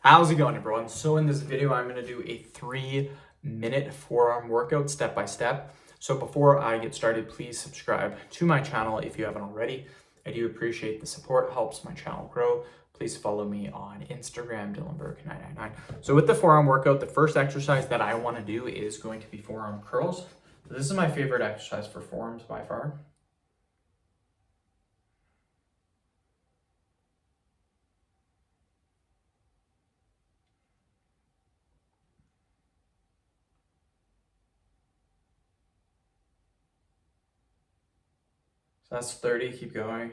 How's it going, everyone? So in this video, I'm going to do a 3-minute forearm workout step by step. So before I get started, please subscribe to my channel if you haven't already. I do appreciate the support, helps my channel grow. Please follow me on Instagram, DylanBurke999. So with the forearm workout, the first exercise that I want to do is going to be forearm curls. So this is my favorite exercise for forearms by far. So that's 30, keep going.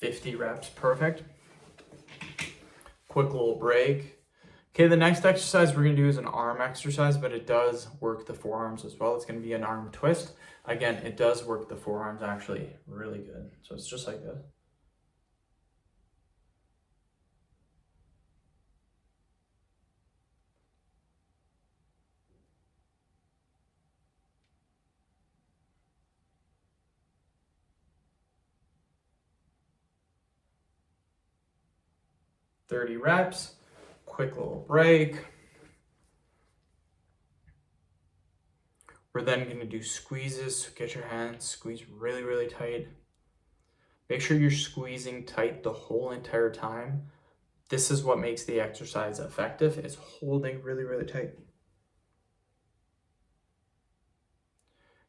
$50 reps, perfect. Quick little break. Okay, the next exercise we're gonna do is an arm exercise, but it does work the forearms as well. It's gonna be an arm twist. Again, it does work the forearms actually really good. So it's just like this. $30 reps, quick little break. We're then gonna do squeezes. So get your hands, squeeze really, really tight. Make sure you're squeezing tight the whole entire time. This is what makes the exercise effective, is holding really, really tight.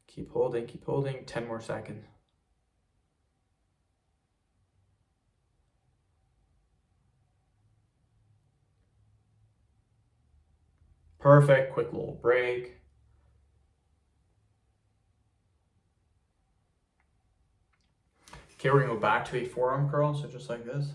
Keep holding, 10 more seconds. Perfect, quick little break. Okay, we're gonna go back to a forearm curl, so just like this.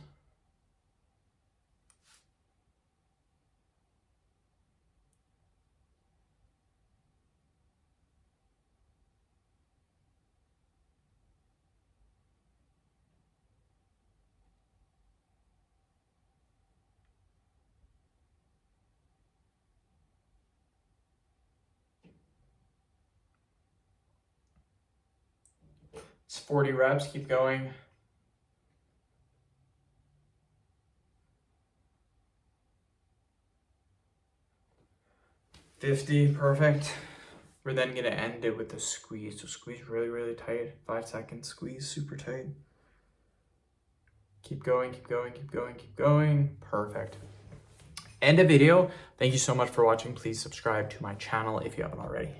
It's 40 reps, keep going. $50, perfect. We're then gonna end it with a squeeze. So squeeze really, really tight. 5 seconds, squeeze super tight. Keep going. Perfect. End of video. Thank you so much for watching. Please subscribe to my channel if you haven't already.